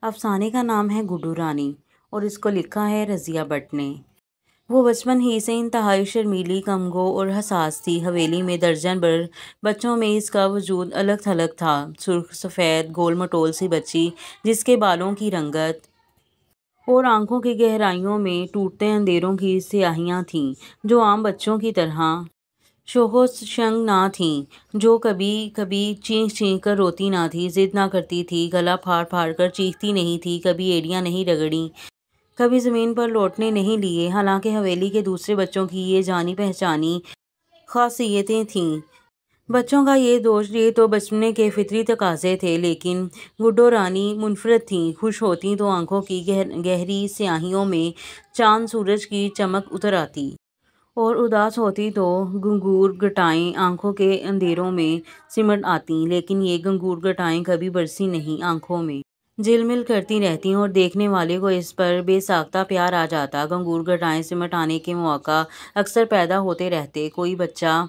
افسانے کا نام ہے گڈو رانی اور اس کو لکھا ہے رضیہ بٹ نے۔ وہ بچپن ہی سے انتہائی شرمیلی، کمگو اور حساس تھی۔ حویلی میں درجن بھر بچوں میں اس کا وجود الگ تھلگ تھا۔ سرخ سفید گول مٹول سی بچی جس کے بالوں کی رنگت اور آنکھوں کی گہرائیوں میں ٹوٹتے اندھیروں کی سیاہیاں تھیں جو عام بچوں کی طرح شوق و شنگ نہ تھیں، جو کبھی کبھی چینخ چینخ کر روتی نہ تھی، ضد نہ کرتی تھی، گلا پھاڑ پھاڑ کر چیختی نہیں تھی، کبھی ایڑیاں نہیں رگڑیں، کبھی زمین پر لوٹنے نہیں لیے۔ حالانکہ حویلی کے دوسرے بچوں کی یہ جانی پہچانی خاصیتیں تھیں۔ بچوں کا یہ تو بچپنے کے فطری تقاضے تھے، لیکن گڈو رانی منفرد تھیں۔ خوش ہوتیں تو آنکھوں کی گہری سیاہیوں میں چاند سورج کی چمک اتر آتی، اور اداس ہوتی تو گھنگور گھٹائیں آنکھوں کے اندھیروں میں سمٹ آتیں، لیکن یہ گھنگور گھٹائیں کبھی برسی نہیں، آنکھوں میں جھل مل کرتی رہتیں اور دیکھنے والے کو اس پر بے ساختہ پیار آ جاتا۔ گھنگور گھٹائیں سمٹ آنے کے مواقع اکثر پیدا ہوتے رہتے۔ کوئی بچہ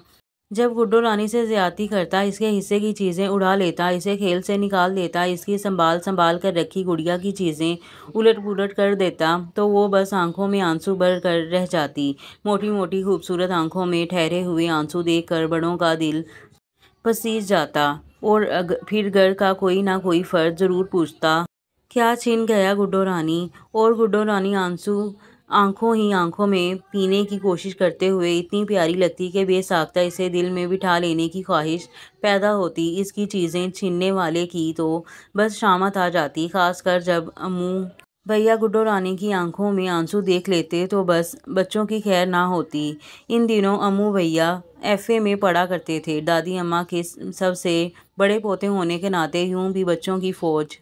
جب گڈو رانی سے زیادتی کرتا، اس کے حصے کی چیزیں اڑا لیتا، اسے کھیل سے نکال دیتا، اس کی سنبھال سنبھال کر رکھی گڑیا کی چیزیں الٹ پلٹ کر دیتا، تو وہ بس آنکھوں میں آنسو بھر کر رہ جاتی۔ موٹی موٹی خوبصورت آنکھوں میں ٹھہرے ہوئے آنسو دیکھ کر بڑوں کا دل پسیج جاتا، اور پھر گھر کا کوئی نہ کوئی فرد ضرور پوچھتا، کیا چھن گیا گڈو رانی؟ اور گڈو رانی آنکھوں ہی آنکھوں میں پینے کی کوشش کرتے ہوئے اتنی پیاری لگتی کہ بے ساختہ اسے دل میں بٹھا لینے کی خواہش پیدا ہوتی۔ اس کی چیزیں چھیننے والے کی تو بس شامت آ جاتی، خاص کر جب امو بھیا گڈو رانی کی آنکھوں میں آنسو دیکھ لیتے تو بس بچوں کی خیر نہ ہوتی۔ ان دنوں امو بھیا FA میں پڑھا کرتے تھے۔ دادی اماں کے سب سے بڑے پوتے ہونے کے ناطے یوں بھی بچوں کی فوج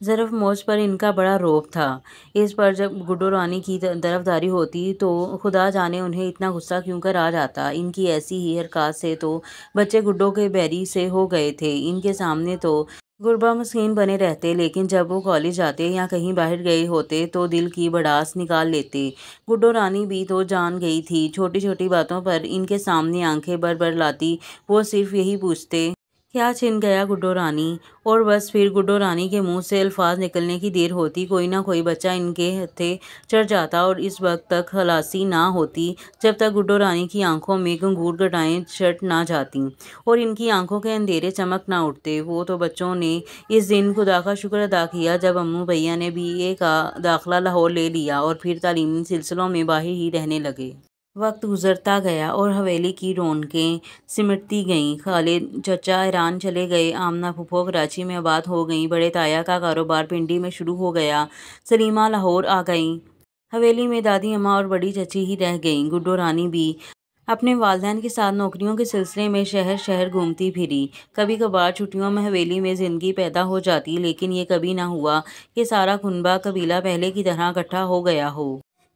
ظرف موج پر ان کا بڑا رعب تھا۔ اس پر جب گڈو رانی کی طرفداری ہوتی تو خدا جانے انہیں اتنا غصہ کیوں کر آ جاتا۔ ان کی ایسی ہی حرکات سے تو بچے گڈو کے بیری سے ہو گئے تھے۔ ان کے سامنے تو غربا مسکین بنے رہتے، لیکن جب وہ کالج جاتے یا کہیں باہر گئے ہوتے تو دل کی بڑاس نکال لیتے۔ گڈو رانی بھی تو جان گئی تھی، چھوٹی چھوٹی باتوں پر ان کے سامنے آنکھیں بھر بھر لاتی۔ وہ صرف یہی پوچھتے، کیا چھن گیا گڈو رانی؟ اور بس پھر گڈو رانی کے منہ سے الفاظ نکلنے کی دیر ہوتی، کوئی نہ کوئی بچہ ان کے ہتھے چڑھ جاتا، اور اس وقت تک خلاصی نہ ہوتی جب تک گڈو رانی کی آنکھوں میں گھنگور گھٹائیں چھٹ نہ جاتیں اور ان کی آنکھوں کے اندھیرے چمک نہ اٹھتے۔ وہ تو بچوں نے اس دن خدا کا شکر ادا کیا جب امو بھیا نے BA کا داخلہ لاہور لے لیا اور پھر تعلیمی سلسلوں میں باہر ہی رہنے لگے۔ وقت گزرتا گیا اور حویلی کی رونقیں سمٹتی گئیں۔ خالد چچا ایران چلے گئے، آمنہ پھوپھو کراچی میں آباد ہو گئیں، بڑے تایا کا کاروبار پنڈی میں شروع ہو گیا، سلیمہ لاہور آ گئیں۔ حویلی میں دادی اماں اور بڑی چچی ہی رہ گئیں۔ گڈو رانی بھی اپنے والدین کے ساتھ نوکریوں کے سلسلے میں شہر شہر گھومتی پھری۔ کبھی کبھار چھٹیوں میں حویلی میں زندگی پیدا ہو جاتی، لیکن یہ کبھی نہ ہوا کہ سارا کنبہ قبیلہ پہلے کی طرح اکٹھا ہو گیا ہو۔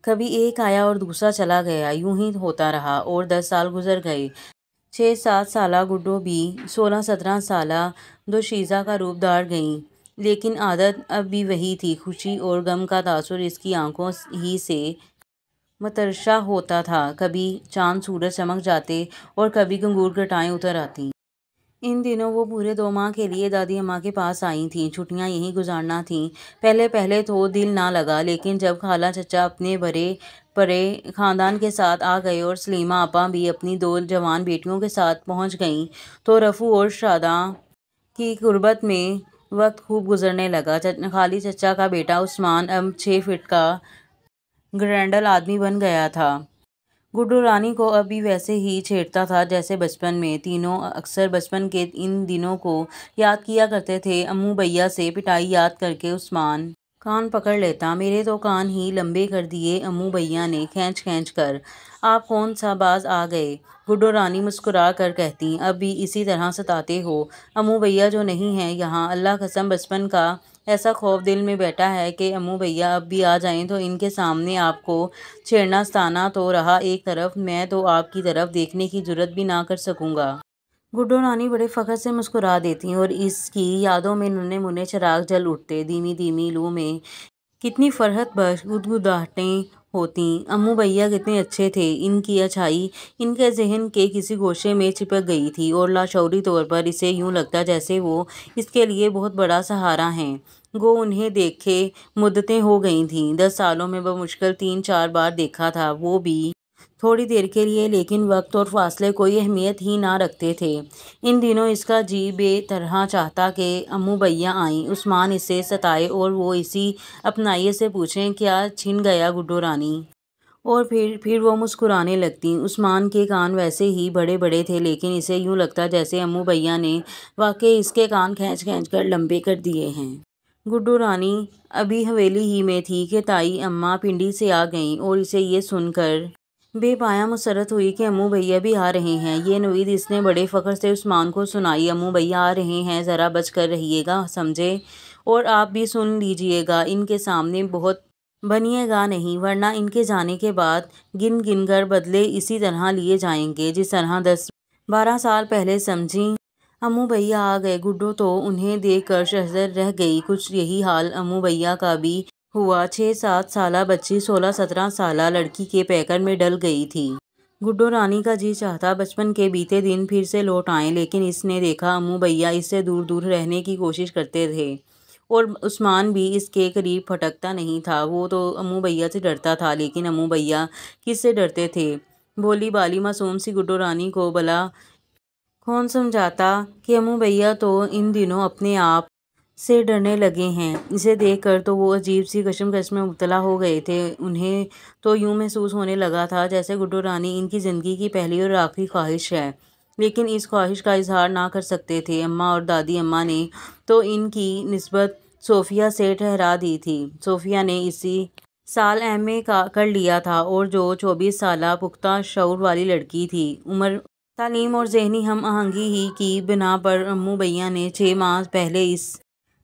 کبھی ایک آیا اور دوسرا چلا گیا، یوں ہی ہوتا رہا، اور 10 سال گزر گئے۔ 6-7 سالہ گڈو بھی 16-17 سالہ دوشیزہ کا روپ دھار گئیں، لیکن عادت اب بھی وہی تھی۔ خوشی اور غم کا تاثر اس کی آنکھوں ہی سے مترشح ہوتا تھا۔ کبھی چاند سورج چمک جاتے اور کبھی گھنگور گھٹائیں اتر آتیں۔ ان دنوں وہ پورے 2 ماہ کے لیے دادی اماں کے پاس آئی تھیں، چھٹیاں یہیں گزارنا تھیں۔ پہلے تو دل نہ لگا، لیکن جب خالہ چچا اپنے بڑے خاندان کے ساتھ آ گئے اور سلیمہ آپا بھی اپنی 2 جوان بیٹیوں کے ساتھ پہنچ گئیں تو رفو اور شاداں کی غربت میں وقت خوب گزرنے لگا۔ خالد چچا کا بیٹا عثمان اب 6 فٹ کا گرینڈل آدمی بن گیا تھا۔ گڈو رانی کو اب بھی ویسے ہی چھیڑتا تھا جیسے بچپن میں۔ تینوں اکثر بچپن کے ان دنوں کو یاد کیا کرتے تھے۔ امو بھیا سے پٹائی یاد کر کے عثمان کان پکڑ لیتا۔ میرے تو کان ہی لمبے کر دیے امو بھیا نے کھینچ کھینچ کر۔ آپ کون سا باز آ گئے؟ گڈو رانی مسکرا کر کہتیں، اب بھی اسی طرح ستاتے ہو؟ امو بھیا جو نہیں ہیں یہاں، اللہ قسم بچپن کا ایسا خوف دل میں بیٹھا ہے کہ امو بھیا اب بھی آ جائیں تو ان کے سامنے آپ کو چھیڑنا ستانا تو رہا ایک طرف، میں تو آپ کی طرف دیکھنے کی جرات بھی نہ کر سکوں گا۔ گڈو رانی بڑے فخر سے مسکرا دیتیں اور اس کی یادوں میں ننھے منھے چراغ جل اٹھتے۔ دھیمی دھیمی لو میں کتنی فرحت بخش گدگداہٹیں ہوتیں۔ امو بھیا کتنے اچھے تھے، ان کی اچھائی ان کے ذہن کے کسی گوشے میں چپک گئی تھی اور لاشعوری طور پر اسے یوں لگتا جیسے وہ اس کے لیے بہت بڑا سہارا ہیں۔ گو انہیں دیکھے مدتیں ہو گئی تھیں۔ 10 سالوں میں بمشکل 3-4 بار دیکھا تھا، وہ بھی تھوڑی دیر کے لیے، لیکن وقت اور فاصلے کوئی اہمیت ہی نہ رکھتے تھے۔ ان دنوں اس کا جی بے طرح چاہتا کہ امو بھیا آئیں، عثمان اسے ستائے اور وہ اسی اپنائیت سے پوچھیں، کیا چھن گیا گڈو رانی؟ اور پھر وہ مسکرانے لگتیں۔ عثمان کے کان ویسے ہی بڑے بڑے تھے، لیکن اسے یوں لگتا جیسے امو بھیا نے واقعی اس کے کان کھینچ کھینچ کر لمبے کر دیے ہیں۔ گڈو رانی ابھی حویلی ہی میں تھی کہ تائی اماں پنڈی سے آ گئیں اور اسے یہ سن کر بے پایا مسرت ہوئی کہ امو بھیا بھی آ رہے ہیں۔ یہ نوید اس نے بڑے فخر سے عثمان کو سنائی۔ امو بھیا آ رہے ہیں، ذرا بچ کر رہیے گا، سمجھے؟ اور آپ بھی سن لیجیے گا، ان کے سامنے بہت بنیے گا نہیں، ورنہ ان کے جانے کے بعد گن گن کر بدلے اسی طرح لیے جائیں گے جس طرح 10-12 سال پہلے، سمجھیں؟ امو بھیا آ گئے۔ گڈو تو انہیں دیکھ کر شہزر رہ گئی۔ کچھ یہی حال امو بھیا کا بھی ہوا۔ 6-7 سالہ بچی 16-17 سالہ لڑکی کے پیکر میں ڈل گئی تھی۔ گڈو رانی کا جی چاہتا بچپن کے بیتے دن پھر سے لوٹ آئیں، لیکن اس نے دیکھا امو بھیا اس سے دور دور رہنے کی کوشش کرتے تھے، اور عثمان بھی اس کے قریب پھٹکتا نہیں تھا۔ وہ تو امو بھیا سے ڈرتا تھا، لیکن امو بھیا کس سے ڈرتے تھے؟ بھولی بالی معصوم سی گڈو رانی کو بھلا کون سمجھاتا کہ امو بھیا تو ان دنوں اپنے آپ سے ڈرنے لگے ہیں۔ اسے دیکھ کر تو وہ عجیب سی کشمکش میں مبتلا ہو گئے تھے۔ انہیں تو یوں محسوس ہونے لگا تھا جیسے گڈو رانی ان کی زندگی کی پہلی اور آخری خواہش ہے، لیکن اس خواہش کا اظہار نہ کر سکتے تھے۔ اماں اور دادی اماں نے تو ان کی نسبت صوفیہ سے ٹھہرا دی تھی۔ صوفیہ نے اسی سال ایم اے کر لیا تھا اور جو 24 سالہ پختہ شعور والی لڑکی تھی، عمر، تعلیم اور ذہنی ہم آہنگی ہی کی بنا پر امو بھیا نے 6 ماہ پہلے اس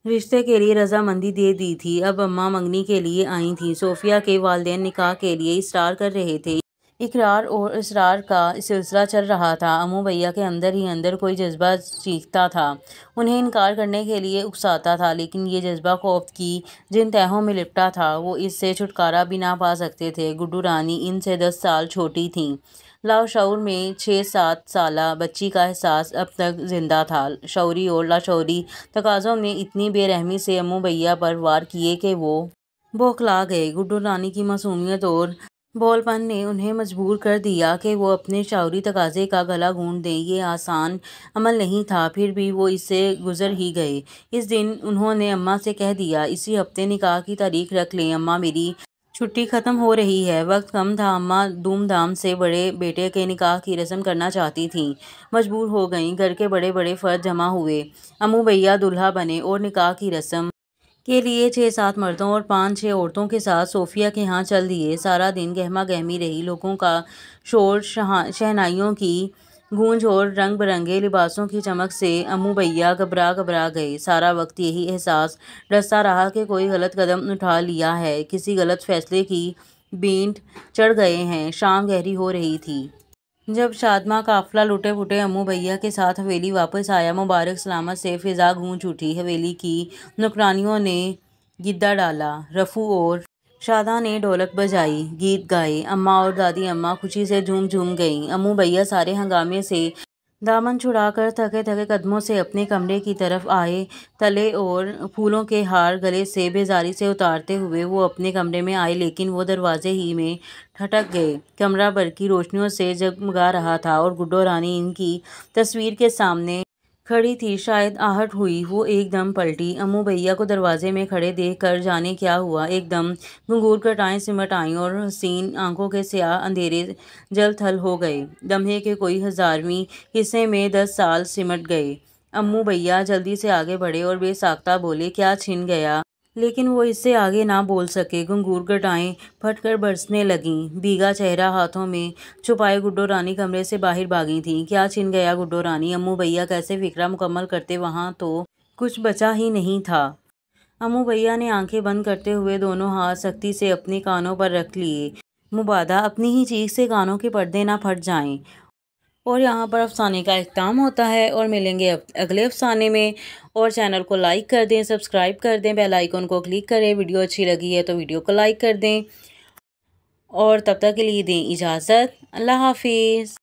رشتے کے لیے رضامندی دے دی تھی۔ اب اماں منگنی کے لیے آئی تھیں۔ صوفیہ کے والدین نکاح کے لیے اصرار کر رہے تھے۔ اقرار اور اصرار کا سلسلہ چل رہا تھا۔ امو بھیا کے اندر ہی اندر کوئی جذبہ چیختا تھا، انہیں انکار کرنے کے لیے اکساتا تھا، لیکن یہ جذبہ خوف کی جن تہوں میں لپٹا تھا، وہ اس سے چھٹکارا بھی نہ پا سکتے تھے۔ گڈو رانی ان سے 10 سال چھوٹی تھیں۔ لاشعور میں 6-7 سالہ بچی کا احساس اب تک زندہ تھا۔ شعوری اور لاشعوری تقاضوں نے اتنی بے رحمی سے امو بھیا پر وار کیے کہ وہ بوکھلا گئے۔ گڈو رانی کی معصومیت اور بھول پن نے انہیں مجبور کر دیا کہ وہ اپنے شعوری تقاضے کا گلا گھونٹ دیں۔ یہ آسان عمل نہیں تھا، پھر بھی وہ اس سے گزر ہی گئے۔ اس دن انہوں نے اماں سے کہہ دیا، اسی ہفتے نکاح کی تاریخ رکھ لیں اماں، میری چھٹی ختم ہو رہی ہے۔ وقت کم تھا۔ اماں دھوم دھام سے بڑے بیٹے کے نکاح کی رسم کرنا چاہتی تھیں، مجبور ہو گئیں۔ گھر کے بڑے بڑے فرد جمع ہوئے، امو بھیا دولہا بنے اور نکاح کی رسم کے لیے 6-7 مردوں اور 5-6 عورتوں کے ساتھ صوفیہ کے ہاں چل دیے۔ سارا دن گہما گہمی رہی، لوگوں کا شور، شہنائیوں کی گونج اور رنگ برنگے لباسوں کی چمک سے امو بھیا گھبرا گھبرا گئے۔ سارا وقت یہی احساس ڈستا رہا کہ کوئی غلط قدم اٹھا لیا ہے، کسی غلط فیصلے کی بھینٹ چڑھ گئے ہیں۔ شام گہری ہو رہی تھی جب شادماں قافلہ لٹے پٹے امو بھیا کے ساتھ حویلی واپس آیا۔ مبارک سلامت سے فضا گونج اٹھی۔ حویلی کی نوکرانیوں نے گدا ڈالا، رفو اور شاداں نے ڈھولک بجائی، گیت گائے۔ اماں اور دادی اماں خوشی سے جھوم جھوم گئیں۔ امو بھیا سارے ہنگامے سے دامن چھڑا کر تھکے تھکے قدموں سے اپنے کمرے کی طرف آئے۔ تلے اور پھولوں کے ہار گلے سے بیزاری سے اتارتے ہوئے وہ اپنے کمرے میں آئے، لیکن وہ دروازے ہی میں ٹھٹک گئے۔ کمرہ برقی روشنیوں سے جگمگا رہا تھا اور گڈو رانی ان کی تصویر کے سامنے کھڑی تھی۔ شاید آہٹ ہوئی، وہ ایک دم پلٹی۔ امو بھیا کو دروازے میں کھڑے دیکھ کر جانے کیا ہوا، ایک دم گھنگھور سمٹ آئیں اور حسین آنکھوں کے سیاہ اندھیرے جل تھل ہو گئے۔ لمحے کے کوئی 1000ویں حصے میں 10 سال سمٹ گئے۔ امو بھیا جلدی سے آگے بڑھے اور بے ساختہ بولے، کیا چھن گیا؟ لیکن وہ اس سے آگے نہ بول سکے۔ گھنگھور گھٹائیں پھٹ کر برسنے لگیں۔ بھیگا چہرہ ہاتھوں میں چھپائے گڈو رانی کمرے سے باہر بھاگی تھیں۔ کیا چھن گیا گڈو رانی؟ امو بھیا کیسے فقرہ مکمل کرتے، وہاں تو کچھ بچا ہی نہیں تھا۔ امو بھیا نے آنکھیں بند کرتے ہوئے دونوں ہاتھ سختی سے اپنے کانوں پر رکھ لیے، مبادا اپنی ہی چیخ سے کانوں کے پردے نہ پھٹ جائیں۔ اور یہاں پر افسانے کا اختتام ہوتا ہے، اور ملیں گے اگلے افسانے میں۔ اور چینل کو لائک کر دیں، سبسکرائب کر دیں، بیل آئیکن کو کلک کریں۔ ویڈیو اچھی لگی ہے تو ویڈیو کو لائک کر دیں، اور تب تک کے لیے دیں اجازت۔ اللہ حافظ۔